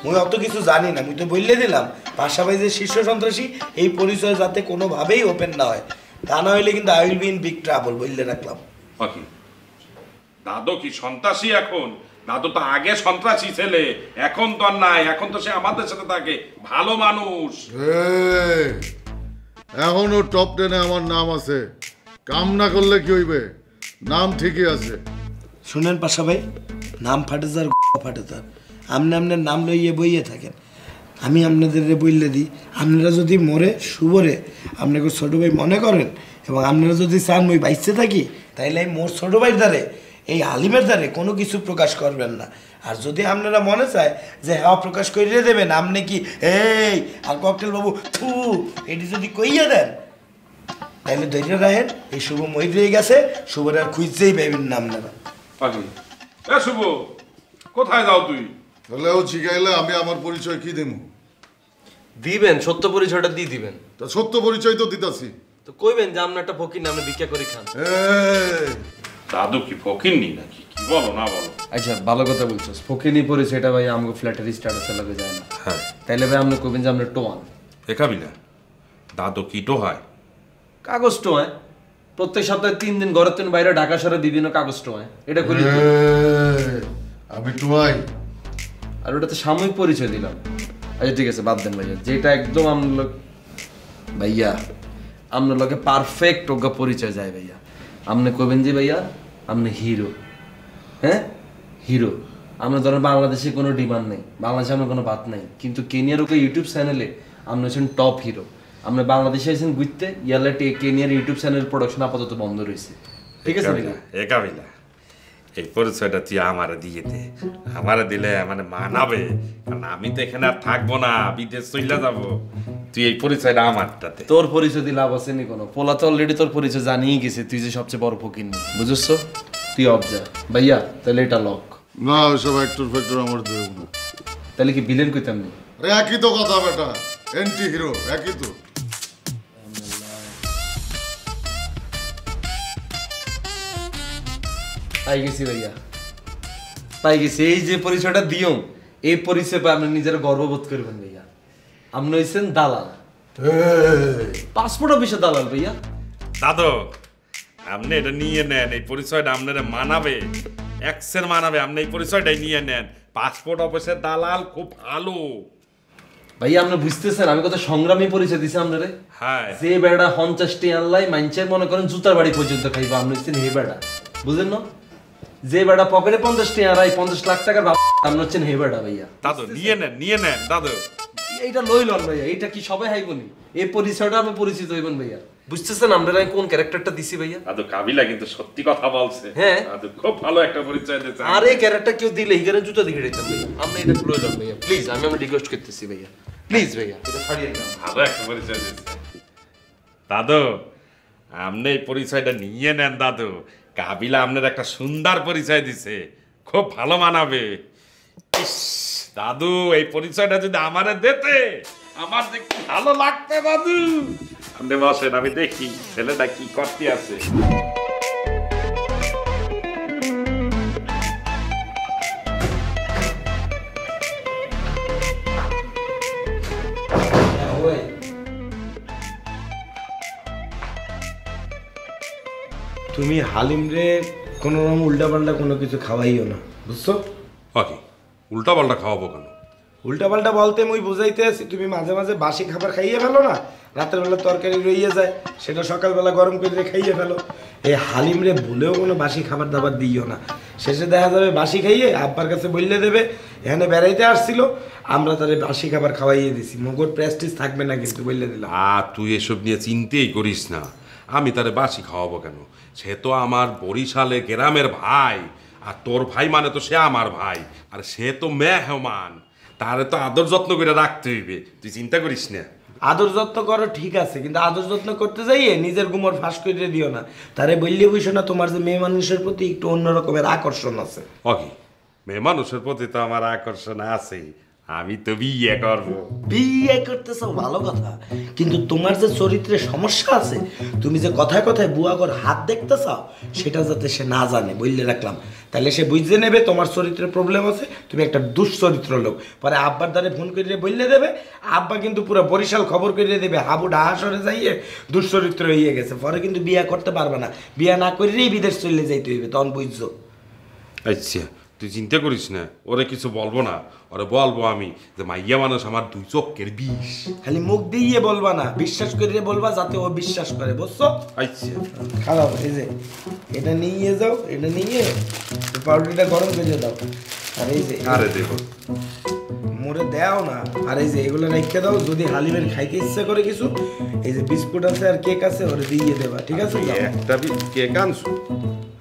মুই অত কিছু জানি না, মুই তো বললে দিলাম পাশাপাশি যে শীর্ষ সন্ত্রাসী এই পরিচয় যাতে কোনোভাবেই ওপেন না হয়, তা না হইলে কিন্তু I will be in big trouble বললে রাখলাম। দাদু কি সন্ত্রাসী এখন? দাদু তো আগে সন্ত্রাসী ছেলে, এখন তো আর নাই, এখন তো সে আমাদের সাথে থাকে, ভালো মানুষ। এখনো টপ 10 আমার নাম আছে, কাম না করলে কি হইবে? নাম ঠিকই আছে। শুনেন পাশা ভাই, নাম ফাটে যার ফাটে তার, আপনি আপনার নাম লইয়ে বইয়ে থাকেন, আমি আপনাদের বললে দিই, আপনারা যদি মরে শুভরে আপনাকে ছোটো ভাই মনে করেন এবং আপনারা যদি চান মই বাইসে থাকি, তাইলে এই মোর ছোটো ভাইয়ের দ্বারে এই আলিমের দ্বারে কোনো কিছু প্রকাশ করবেন না। আর যদি আপনারা মনে চায় যে হ্যাঁ প্রকাশ করিয়ে দেবেন, আপনি কি এই আর ককটেল বাবু থু এটি যদি কইয়ে দেন, তাইলে ধৈর্য রাখেন, এই শুভ মহিদ হয়ে গেছে, শুভর আর খুঁজতেই পাইবেন না আপনারা। শুভ কোথায় যাও তুই? তাহলে ও শিখাইলে আমি আমার পরিচয় কি দেবো? দিবেন, সত্য পরিচয়টা দিয়ে দিবেন। তা সত্য পরিচয় তো দিতাছি। তো কইবেন যে আমরা একটা ফকির নামে ভিক্ষা করে খান। দাদু কি ফকির নি নাকি? কি বলো না বলো? আচ্ছা ভালো কথা বলছো, ফকিনি পরিচয়টা ভাই আমাকে ফ্ল্যাটের স্ট্যাটাসে লাগে যায় না। হ্যাঁ তাইলে ভাই আপনি কইবেন যে আমরা টোয়ান। দেখাবি না দাদু কি টো হয়? কাগজ টোয়ায়, প্রত্যেক সপ্তাহে 3 দিন ঘরের থেকে বাইরে ঢাকা শহরে বিভিন্ন কাগজ টোয়ায়, এটা কইলি তো আমি টোয়াই। আর ওটাতে সাময়িক পরিচয় দিলাম। আচ্ছা ঠিক আছে বাদ দেন ভাইয়া, যেটা একদম আপনার ভাইয়া আপনার লোকে পারফেক্ট ওগা পরিচয় যায় ভাইয়া। আপনি কইবেন যে ভাইয়া আপনি হিরো। হ্যাঁ হিরো। আমরা ধরেন বাংলাদেশে কোনো ডিমান্ড নেই, বাংলাদেশে আপনার কোনো বাত নেই, কিন্তু কেনিয়ার ওকে ইউটিউব চ্যানেলে আপনি হচ্ছেন টপ হিরো। আপনি বাংলাদেশে এসেছেন ঘুরতে, ইয়ালে কেনিয়ার ইউটিউব চ্যানেল প্রোডাকশন আপাতত বন্ধ রয়েছে। ঠিক আছে ভাইয়া? একাবিলা এই পরিচয়টা তুই আমারে দিয়ে দে, আমারে দিলে মানে মানাবে, কারণ আমি তো এখানে আর থাকবো না, বিদেশ চলে যাবো। তুই এই পরিচয়টা আমারটাতে। তোর পরিচয় দিয়ে লাভ আছে নি কোনো? পোলা তো অলরেডি তোর পরিচয় জানিয়ে গেছে, তুই যে সবচেয়ে বড় ফকির নি, বুঝছো? তুই অবজা ভাইয়া, তাহলে এটা লক না, ওইসব অ্যাক্টর ফ্যাক্টর আমার দেব না। তাহলে কি ভিলেন কইতাম নি? আরে একই তো কথা বেটা, এন্টি হিরো একই তো। পাই গেছি ভাইয়া, পাই গেছি। এই যে পরিচয়টা দিও, এই পরিচয় পাই আপনি নিজের গর্ববোধ করবেন ভাইয়া। আপনি হইছেন দালাল, পাসপোর্ট অফিসে দালাল ভাইয়া। দাদু আপনি এটা নিয়ে নেন, এই পরিচয়টা আপনারা মানাবে, এক্সের মানাবে, আপনি এই পরিচয়টাই নিয়ে নেন। পাসপোর্ট অফিসের দালাল খুব ভালো ভাইয়া। আপনি বুঝতেছেন আমি কত সংগ্রামী পরিচয় দিছি আপনারে? হ্যাঁ, যে বেড়া 50টি আনলাই মাইনচের মনে করেন জুতার বাড়ি পর্যন্ত খাইবা, আপনি হচ্ছেন হে বেড়া, বুঝলেন না? যে বেড়া পকেটে 50টি আড়াই 50 লাখ টাকার আপনি হচ্ছেন হে বেড়া ভাইয়া। দাদু নিয়ে নেন দাদু। এইটা লইলন ভাইয়া, এইটা কি সবাই হাইবনি? এই পরিচয়টা আপনি পরিচিত হইবেন ভাইয়া। বুঝতেছেন আমরা কোন ক্যারেক্টারটা দিছি ভাইয়া? দাদু কাবিলা কিন্তু সত্যি কথা বলছে। হ্যাঁ দাদু খুব ভালো একটা পরিচয় দিয়েছে। আর এই ক্যারেক্টার কেউ দিলে হিগারে জুতা দিকে দিতাম ভাইয়া। আপনি এটা লইলন ভাইয়া প্লিজ, আমি রিকোয়েস্ট করতেছি ভাইয়া, প্লিজ ভাইয়া এটা ছাড়িয়ে দিন। ভালো একটা পরিচয় দিয়েছে দাদু, আপনি এই পরিচয়টা নিয়ে নেন দাদু। কাবিলা আপনার একটা সুন্দর পরিচয় দিছে, খুব ভালো মানাবে। ইস দাদু এই পরিচয়টা যদি আমারে দিতে আমার যে কি ভালো লাগতে দাদু। আপনি বসেন, আমি দেখি ছেলেটা কি করতে আছে। তুমি হালিম রে কোনো রকম উল্টাপাল্টা কোনো কিছু খাওয়াইও না, বুঝছো? ওকে উল্টা পাল্টা খাওয়াবো কেন? উল্টাপাল্টা বলতে মুই বুঝাইতে আছি, তুমি মাঝে মাঝে বাসি খাবার খাইয়ে ফেলো না, রাতের বেলা তরকারি রইয়ে যায়, সেটা সকালবেলা গরম করে খাইয়ে ফেলো। এই হালিম রে ভুলেও কোনো বাসি খাবার দাবার দিও না, শেষে দেখা যাবে বাসি খাইয়ে আব্বার কাছে বললে দেবে এখানে বেড়াইতে আসছিল, আমরা তারে বাসি খাবার খাওয়াইয়ে দিছি, মগর প্রেস্টিজ থাকবে না কিন্তু বললে দিলাম। তুই এসব নিয়ে চিন্তাই করিস না, আমি তারে বাসি খাওয়াবো কেন? সে তো আমার বরিশালে গ্রামের ভাই, আর তোর ভাই মানে তো সে আমার ভাই, আর সে তো মেহমান, তারে তো আদর যত্ন করে রাখতে হইবে, তুই চিন্তা করিস না। আদর যত্ন করো ঠিক আছে, কিন্তু আদর যত্ন করতে যাইয়ে নিজের গুমর ফাঁস করে দিও না। তারে বললে বুঝো না তোমার যে মেয়ে মানুষের প্রতি একটু অন্য রকমের আকর্ষণ আছে। ওকে মেয়ে মানুষের প্রতি তো আমার আকর্ষণ আছেই, আমি তো বিয়ে করবো। বিয়ে করতেছ ভালো কথা, কিন্তু তোমার যে চরিত্রে সমস্যা আছে, তুমি যে কথায় কথায় বুয়াগর হাত দেখতে চাও, সেটা যাতে সে না জানে বললে রাখলাম। তাহলে সে বুঝতে নেবে তোমার চরিত্রের প্রবলেম আছে, তুমি একটা দুশ্চরিত্র লোক। পরে আব্বার দ্বারে ফোন করে বললে দেবে, আব্বা কিন্তু পুরো বরিশাল খবর করে দেবে হাবু ডাহাসরে যাইয়ে দুশ্চরিত্র হয়ে গেছে। পরে কিন্তু বিয়ে করতে পারবে না, বিয়ে না করেই বিদেশ চলে যাইতে হইবে, তখন বুঝছো। আচ্ছা তুই চিন্তা করিস না, ওরে কিছু বলবো না, ওরে বলবো আমি যে মাইয়া মানুষ আমার 2 চোখের বিষ। খালি মুখ দিয়ে বলবা না, বিশ্বাস করে বলবা যাতে ও বিশ্বাস করে, বুঝছো? আচ্ছা খারাপ এই যে এটা নিয়ে যাও, এটা নিয়ে পাউডারটা গরম করে দাও। আর এই যে আরে দেখো মোরে দাও না, আর এই যে এগুলো রেখে দাও। যদি হালিমের খাইতে ইচ্ছা করে কিছু, এই যে বিস্কুট আছে আর কেক আছে, ওরে দিয়ে দেবা, ঠিক আছে? যাও। একটা কেক আনছো?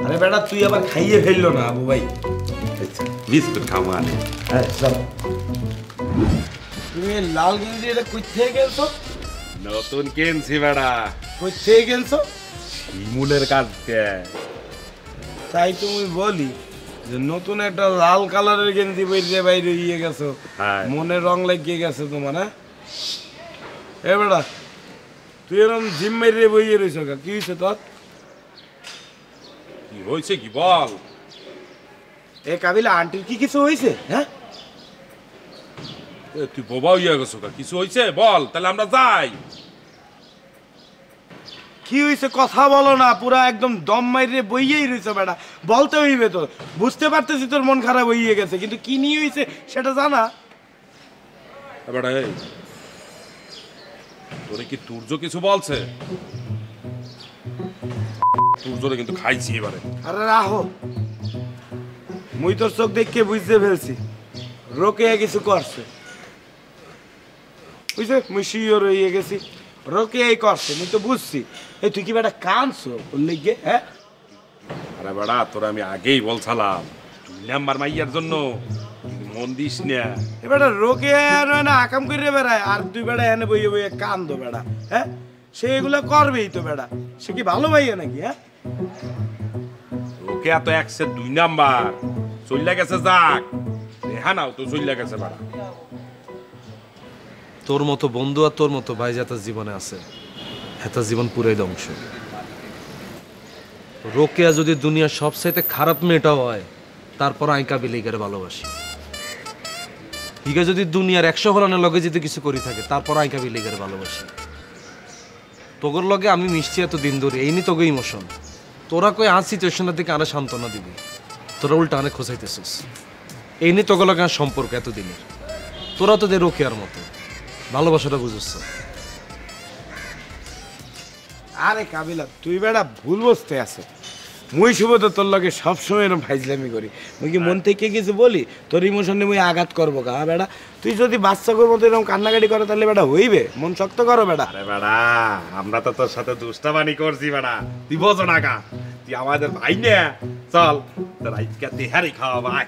আরে বেটা তুই আবার খাইয়ে ফেললো না আবু ভাই। আচ্ছা বিস্কুট খাবো আনে। হ্যাঁ চল। তুমি এই লাল গেঞ্জি এটা কই থেকে গেলছো? নতুন কিনছি বেড়া, কই থেকে গেলছো? শিমুলের কাছে। তাই তুমি বলি যে নতুন একটা লাল কালারের গেঞ্জি পরে বাইরে গিয়ে গেছো, হ্যাঁ। মনে রং লাগিয়ে গেছে তোমার। হ্যাঁ এ বেটা তুই এরকম জিম মেরে বইয়ে রয়েছ, কি হয়েছে তোর? কি হয়েছে কি বল? এ কাবিলা আন্টির কি কিছু হয়েছে? হ্যাঁ এ, তুই বোবা হইয়া গেছো কা? কিছু হয়েছে বল, তাহলে আমরা যাই। কি হয়েছে কথা বলো না, পুরা একদম দম মাইরে বইয়েই রয়েছে বেটা, বলতে হইবে তো। বুঝতে পারতেছি তোর মন খারাপ হইয়ে গেছে, কিন্তু কি নিয়ে হয়েছে সেটা জানা। বেটা এই তোরে কি তুর্য কিছু বলছে? তুর্যরে কিন্তু খাইছি এবারে। আরে রাহো, মুই তোর চোখ দেখে বুঝতে ফেলছি রোকে কিছু করছে, বুঝছে? মুই শিওর হয়ে গেছি রোকে এই করছে, মুই তো বুঝছি। এই তুই কি বেটা কানছো বললি গে? হ্যাঁ আরে বেড়া তোরা আমি আগেই বলছিলাম 2 নাম্বার মাইয়ার জন্য, কিন্তু মন দিস না। এবারে রোকে আর না আকাম করে বেড়ায়, আর তুই বেড়া এনে বইয়ে বইয়ে কান্দো বেড়া। হ্যাঁ সে এগুলো করবেই তো বেড়া, সে কি ভালো ভাইয়া নাকি? হ্যাঁ ওকে এত 102 নাম্বার চইলা গেছে, যাক দেখা নাও তো চইলা গেছে বেড়া। তোর মতো বন্ধু আর তোর মতো ভাই যাতে জীবনে আছে, এত জীবন পুরাই ধ্বংস। রোকেয়া যদি দুনিয়ার সবচাইতে খারাপ মেয়েটা হয়, তারপর আমি কাবিলিগারে ভালোবাসি। হিগা যদি দুনিয়ার 100 হলানের লগে যদি কিছু করি থাকে, তারপর আমি কাবিলিগারে ভালোবাসি। তোগর লগে আমি মিশছি এত দিন ধরে, এই নি তোকে ইমোশন। তোরা কই আজ সিচুয়েশনের দিকে আরে সান্ত্বনা দিবি, তোরা উল্টা অনেক খোঁচাইতেছিস। এই নি তোকে লগে সম্পর্ক এতদিনের, তোরা তো দে রোকেয়ার মতো ভালোবাসাটা বুঝছ। আরে কাবিলা তুই বেড়া ভুল বসতে আছে, মুই শুভ তো তোর লগে সবসময় এরকম ফাইজলামি করি। মুই কি মন থেকে কিছু বলি তোর ইমোশনে মুই আঘাত করবো গা বেড়া? তুই যদি বাচ্চাগুলোর মতো এরকম কান্নাকাটি করো তাহলে বেড়া হইবে, মন শক্ত করো বেড়া। আরে বেড়া আমরা তো তোর সাথে দুষ্টামানি করছি বেড়া, তুই বোঝো না কা? তুই আমাদের ভাই না, চল তোর আজকে তেহারি খাওয়া ভাই।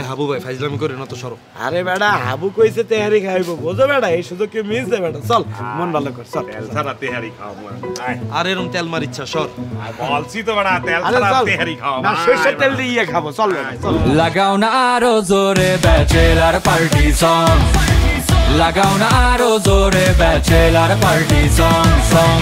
হাবু ভাই ফাইজলামি করে না তো সরো। আরে বেড়া হাবু কইছে তেহারি খাইব, বোঝো বেড়া? এই সুযোগ কেউ মিস দে বেড়া, চল মন ভালো কর চল। তেল ছাড়া তেহারি খাওয়া আর এরম তেল মার ইচ্ছা সর। বলছি তো বেড়া, তেল আরে ছাড়া চল তেহারি খাওয়া না, সরষের তেল দিয়ে খাবো, চল বেড়া, চল। লাগাও না আরো জোরে ব্যাচেলার পার্টি সং, লাগাও না আরো জোরে ব্যাচেলার পার্টি সং সং।